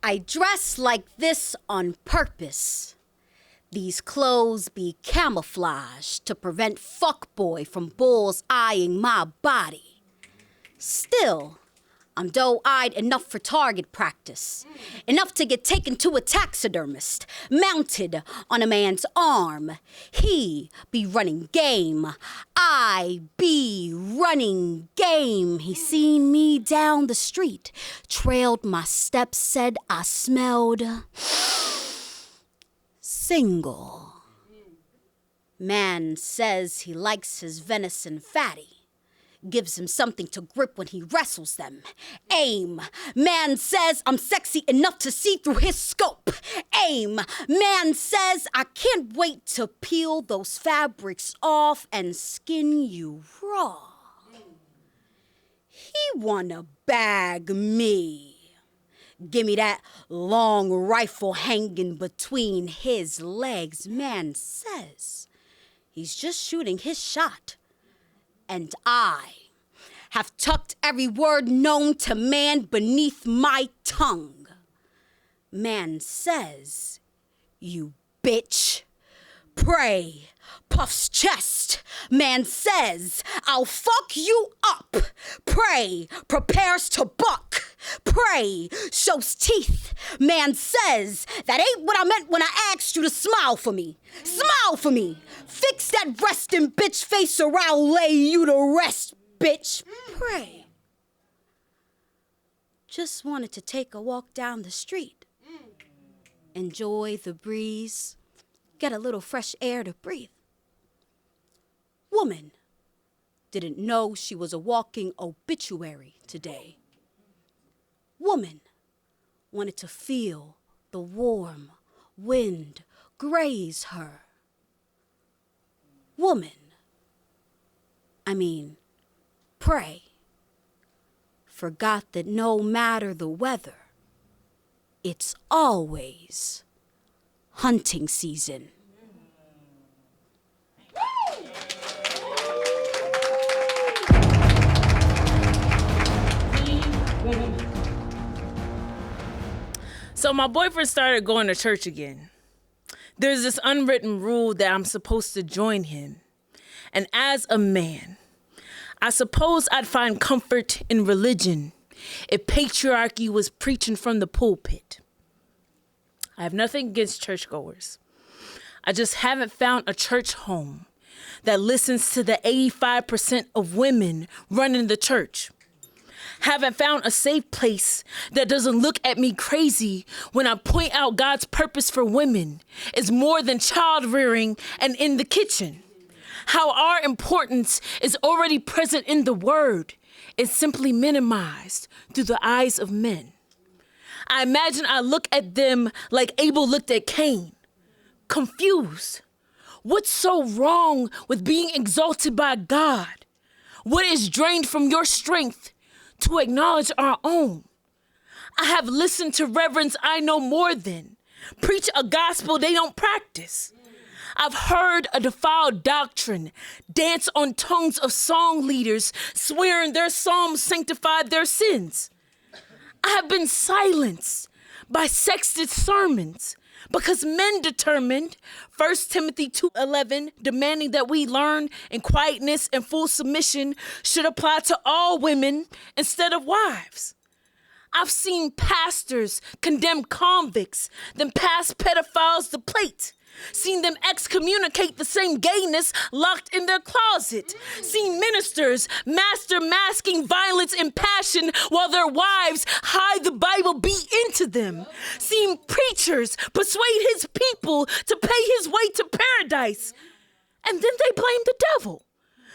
I dress like this on purpose. These clothes be camouflaged to prevent fuckboy from bulls eyeing my body. Still, I'm doe-eyed enough for target practice. Enough to get taken to a taxidermist, mounted on a man's arm. He be running game. I be running game. He seen me down the street, trailed my steps, said I smelled single. Man says he likes his venison fatty. Gives him something to grip when he wrestles them. Aim. Man says I'm sexy enough to see through his scope. Aim. Man says I can't wait to peel those fabrics off and skin you raw. He wanna bag me. Gimme that long rifle hanging between his legs. Man says he's just shooting his shot. And I have tucked every word known to man beneath my tongue. Man says, you bitch. Pray, puffs chest. Man says, I'll fuck you up. Pray, prepares to buck. Pray, shows teeth. Man says, that ain't what I meant when I asked you to smile for me. Smile for me. Fix that resting bitch face or I'll lay you to rest, bitch. Pray. Just wanted to take a walk down the street. Enjoy the breeze. Get a little fresh air to breathe. Woman didn't know she was a walking obituary today. Woman wanted to feel the warm wind graze her. Pray, forgot that no matter the weather, it's always hunting season. So my boyfriend started going to church again. There's this unwritten rule that I'm supposed to join him. And as a man, I suppose I'd find comfort in religion if patriarchy was preaching from the pulpit. I have nothing against churchgoers. I just haven't found a church home that listens to the 85% of women running the church. Haven't found a safe place that doesn't look at me crazy when I point out God's purpose for women is more than child rearing and in the kitchen. How our importance is already present in the word is simply minimized through the eyes of men. I imagine I look at them like Abel looked at Cain, confused. What's so wrong with being exalted by God? What is drained from your strength to acknowledge our own? I have listened to reverends I know more than preach a gospel they don't practice. I've heard a defiled doctrine dance on tongues of song leaders swearing their psalms sanctified their sins. I have been silenced by sexted sermons because men determined 1 Timothy 2:11 demanding that we learn in quietness and full submission should apply to all women instead of wives. I've seen pastors condemn convicts, then pass pedophiles the plate. Seen them excommunicate the same gayness locked in their closet. Seen ministers master masking violence and passion while their wives hide the Bible beat into them. Seen preachers persuade his people to pay his way to paradise. And then they blame the devil.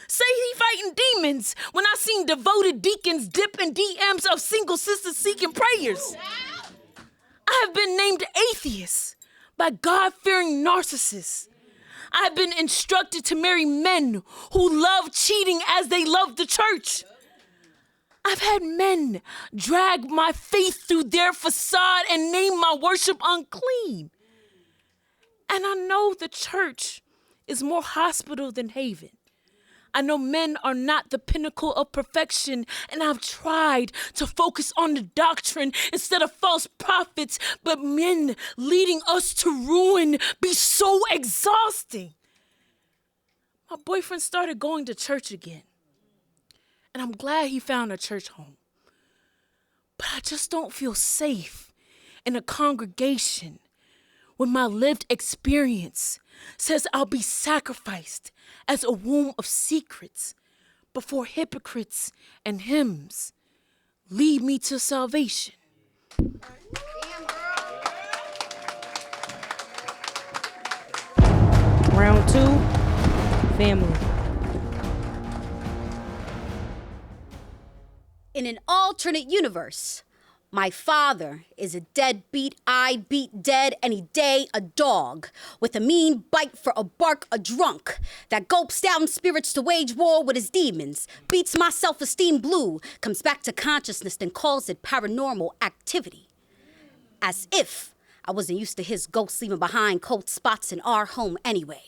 Say he fighting demons when I seen devoted deacons dip in DMs of single sisters seeking prayers. I have been named atheist by God-fearing narcissists. I have been instructed to marry men who love cheating as they love the church. I've had men drag my faith through their facade and name my worship unclean. And I know the church is more hospital than haven. I know men are not the pinnacle of perfection, and I've tried to focus on the doctrine instead of false prophets, but men leading us to ruin be so exhausting. My boyfriend started going to church again, and I'm glad he found a church home. But I just don't feel safe in a congregation when my lived experience says I'll be sacrificed as a womb of secrets before hypocrites and hymns lead me to salvation. Round 2, family. In an alternate universe, my father is a deadbeat, I beat dead any day a dog with a mean bite for a bark a drunk that gulps down spirits to wage war with his demons, beats my self-esteem blue, comes back to consciousness, then calls it paranormal activity. As if I wasn't used to his ghosts leaving behind cold spots in our home anyway.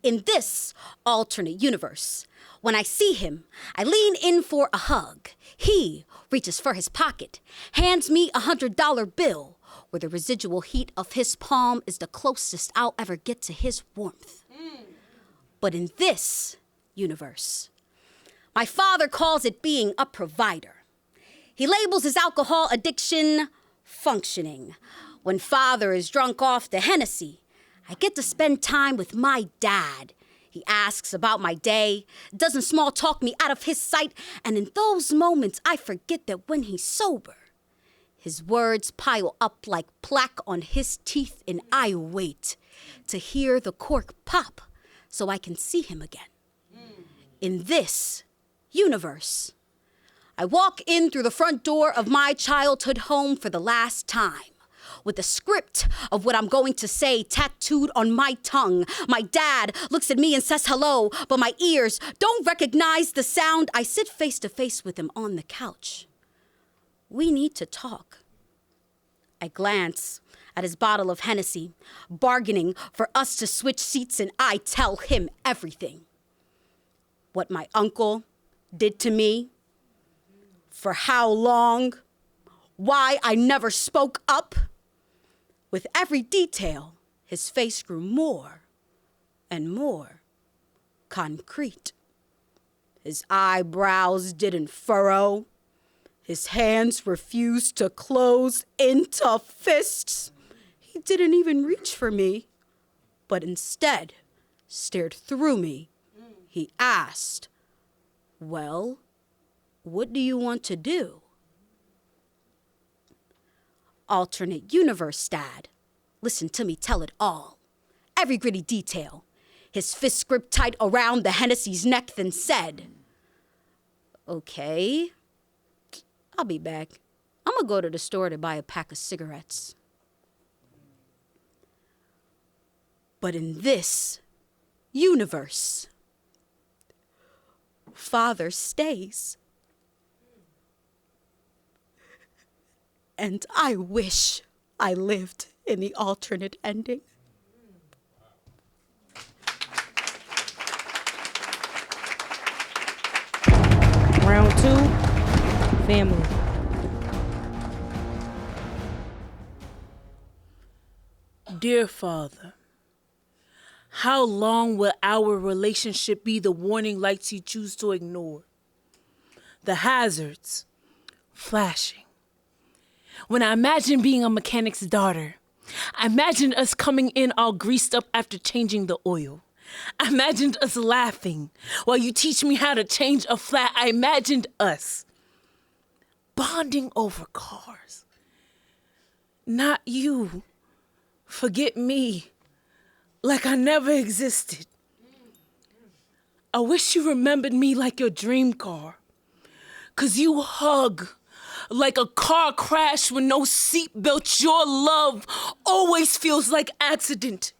In this alternate universe, when I see him, I lean in for a hug. He reaches for his pocket, hands me a $100 bill, where the residual heat of his palm is the closest I'll ever get to his warmth. But in this universe, my father calls it being a provider. He labels his alcohol addiction functioning. When father is drunk off the Hennessy, I get to spend time with my dad. He asks about my day, doesn't small talk me out of his sight, and in those moments I forget that when he's sober, his words pile up like plaque on his teeth, and I wait to hear the cork pop so I can see him again. In this universe, I walk in through the front door of my childhood home for the last time, with the script of what I'm going to say tattooed on my tongue. My dad looks at me and says hello, but my ears don't recognize the sound. I sit face to face with him on the couch. We need to talk. I glance at his bottle of Hennessy, bargaining for us to switch seats, and I tell him everything. What my uncle did to me, for how long, why I never spoke up. With every detail, his face grew more and more concrete. His eyebrows didn't furrow. His hands refused to close into fists. He didn't even reach for me, but instead stared through me. He asked, "Well, what do you want to do?" Alternate universe dad. Listen to me tell it all. Every gritty detail. His fist gripped tight around the Hennessy's neck, then said, "Okay, I'll be back. I'm gonna go to the store to buy a pack of cigarettes." But in this universe, father stays. And I wish I lived in the alternate ending. Round 2, family. Dear Father, how long will our relationship be the warning lights you choose to ignore? The hazards flashing. When I imagined being a mechanic's daughter, I imagined us coming in all greased up after changing the oil. I imagined us laughing while you teach me how to change a flat. I imagined us bonding over cars. Not you. Forget me like I never existed. I wish you remembered me like your dream car, 'cause you hug like a car crash with no seatbelt. Your love always feels like accident.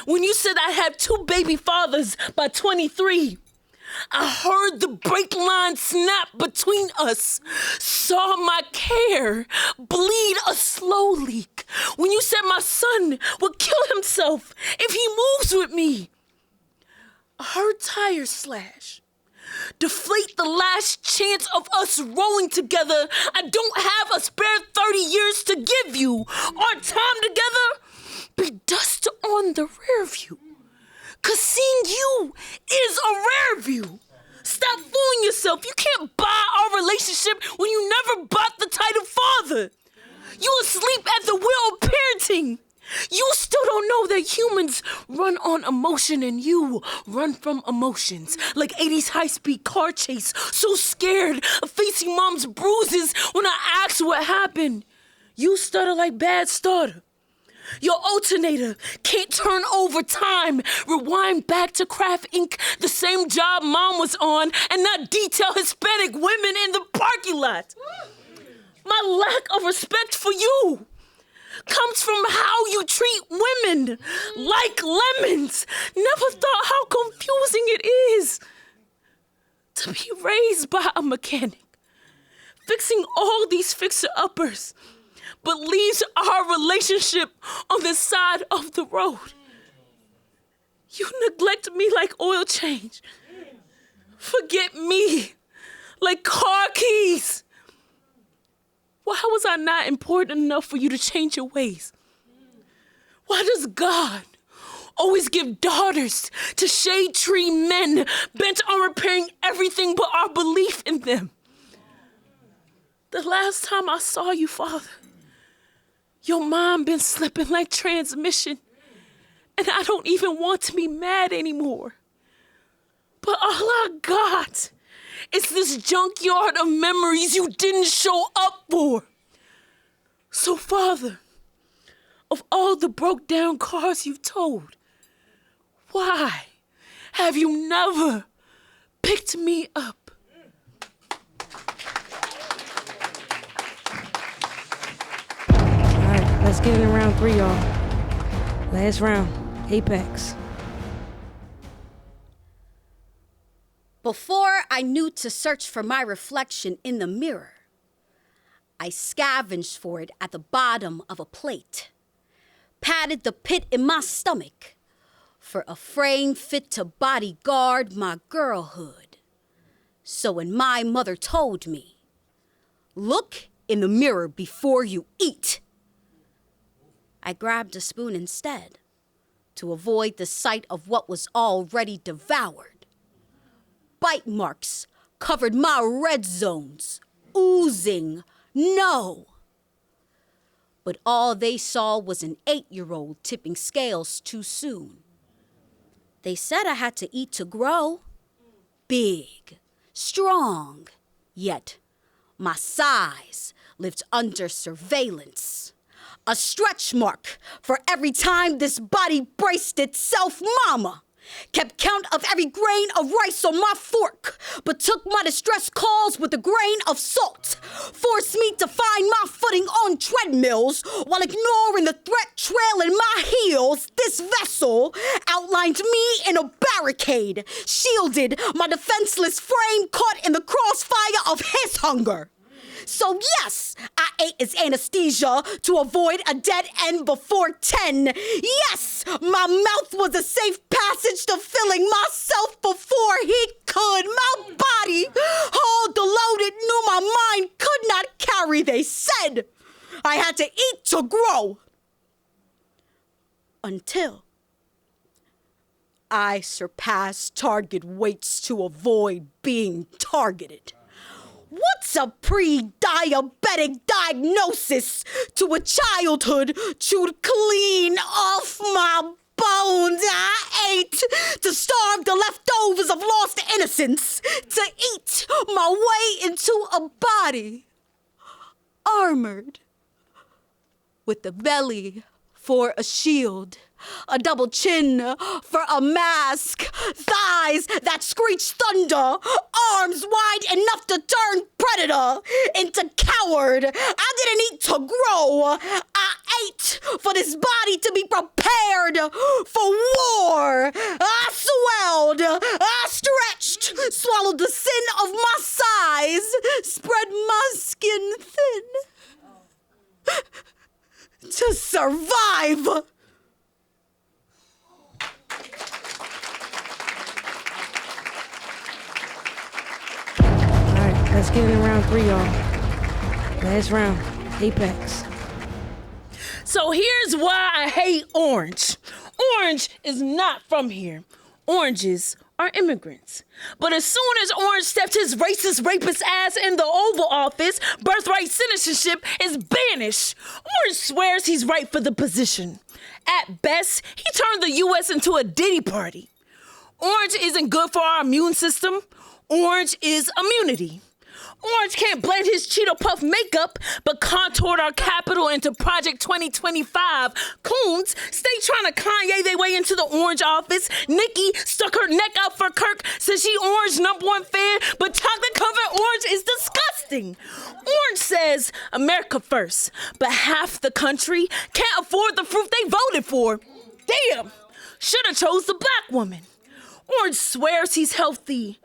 When you said I had 2 baby fathers by 23, I heard the brake line snap between us, saw my care bleed a slow leak. When you said my son would kill himself if he moves with me, I heard tires slash, deflate the last chance of us rolling together. I don't have a spare 30 years to give you. Our time together be dust on the rear view. 'Cause seeing you is a rare view. Stop fooling yourself. You can't buy our relationship when you never bought the title father. You asleep at the wheel of parenting. You still don't know that humans run on emotion and you run from emotions. Like 80s high-speed car chase. So scared of facing mom's bruises when I ask what happened. You stutter like bad starter. Your alternator can't turn over time. Rewind back to Kraft Inc., the same job mom was on, and not detail Hispanic women in the parking lot. My lack of respect for you comes from how you treat women like lemons. Never thought how confusing it is to be raised by a mechanic, fixing all these fixer-uppers, but leaves our relationship on the side of the road. You neglect me like oil change. Forget me like car keys. Why was I not important enough for you to change your ways? Why does God always give daughters to shade tree men bent on repairing everything but our belief in them? The last time I saw you, Father, your mind been slipping like transmission, and I don't even want to be mad anymore. But all I got is this junkyard of memories you didn't show up for. So, Father, of all the broke down cars you've towed, why have you never picked me up? All right, let's get in round 3, y'all. Last round, Apex. Before I knew to search for my reflection in the mirror, I scavenged for it at the bottom of a plate, patted the pit in my stomach for a frame fit to bodyguard my girlhood. So when my mother told me, "Look in the mirror before you eat," I grabbed a spoon instead to avoid the sight of what was already devoured. Bite marks covered my red zones, oozing no. But all they saw was an 8-year-old tipping scales too soon. They said I had to eat to grow. Big, strong, yet my size lived under surveillance. A stretch mark for every time this body braced itself, mama. Kept count of every grain of rice on my fork, but took my distress calls with a grain of salt. Forced me to find my footing on treadmills while ignoring the threat trail in my heels. This vessel outlined me in a barricade, shielded my defenseless frame caught in the crossfire of his hunger. So yes, I ate his anesthesia to avoid a dead end before 10. Yes, my mouth was a safe passage to filling myself before he could. My body, all loaded, knew my mind could not carry. They said I had to eat to grow. Until I surpassed target weights to avoid being targeted. What's a pre-diabetic diagnosis to a childhood chewed clean off my bones? I ate to starve the leftovers of lost innocence, to eat my way into a body armored with the belly for a shield, a double chin for a mask, thighs that screech thunder, arms wide enough to turn predator into coward. I didn't eat to grow. I ate for this body to be prepared for war. I swelled, I stretched, swallowed the sin of my size, spread my skin thin to survive. let's get in round 3, y'all. Last round, Apex. So here's why I hate Orange. Orange is not from here. Oranges are immigrants. But as soon as Orange stepped his racist, rapist ass in the Oval Office, birthright citizenship is banished. Orange swears he's right for the position. At best, he turned the U.S. into a Diddy party. Orange isn't good for our immune system. Orange is immunity. Orange can't blend his Cheeto Puff makeup, but contoured our capital into Project 2025. Coons stay trying to Kanye their way into the Orange office. Nicki stuck her neck out for Kirk, says she Orange #1 fan, but chocolate covered Orange is disgusting. Orange says America first, but half the country can't afford the fruit they voted for. Damn, should have chose the black woman. Orange swears he's healthy,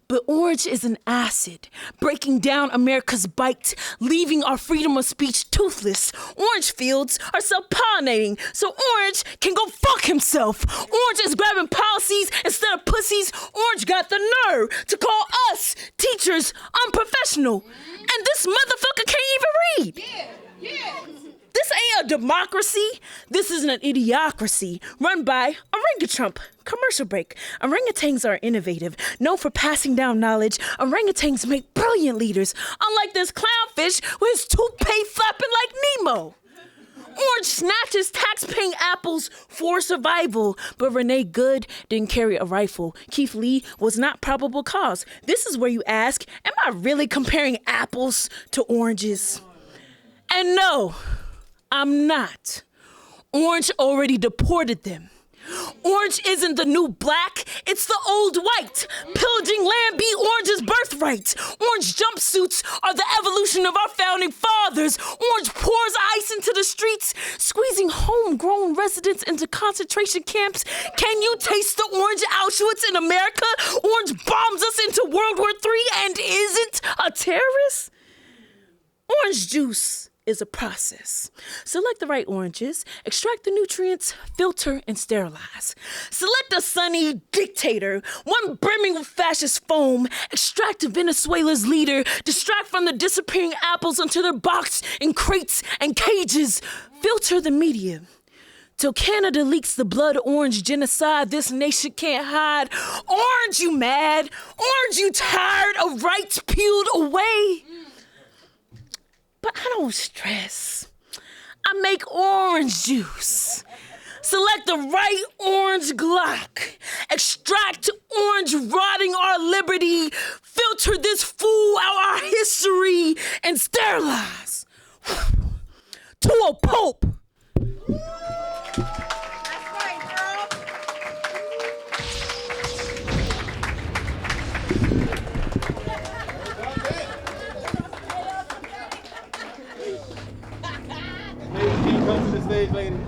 but Orange is an acid, breaking down America's bite, leaving our freedom of speech toothless. Orange fields are self-pollinating, so Orange can go fuck himself. Orange is grabbing policies instead of pussies. Orange got the nerve to call us, teachers, unprofessional. And this motherfucker can't even read. This ain't a democracy. This is an idiocracy run by orangutan. Commercial break. Orangutans are innovative, known for passing down knowledge. Orangutans make brilliant leaders, unlike this clownfish with his toupee flapping like Nemo. Orange snatches tax-paying apples for survival, but Renee Good didn't carry a rifle. Keith Lee was not probable cause. This is where you ask, am I really comparing apples to oranges? And no, I'm not. Orange already deported them. Orange isn't the new black, it's the old white. Pillaging land be Orange's birthright. Orange jumpsuits are the evolution of our founding fathers. Orange pours ice into the streets, squeezing homegrown residents into concentration camps. Can you taste the orange Auschwitz in America? Orange bombs us into World War III and isn't a terrorist? Orange juice is a process. Select the right oranges, extract the nutrients, filter, and sterilize. Select a sunny dictator, one brimming with fascist foam. Extract Venezuela's leader, distract from the disappearing apples until they're boxed in crates and cages. Filter the media. Till Canada leaks the blood orange genocide this nation can't hide. Orange, you mad? Orange, you tired of rights peeled away? But I don't stress. I make orange juice. Select the right orange Glock. Extract orange rotting our liberty. Filter this fool out our history and sterilize. To a pope. Come to the stage, ladies.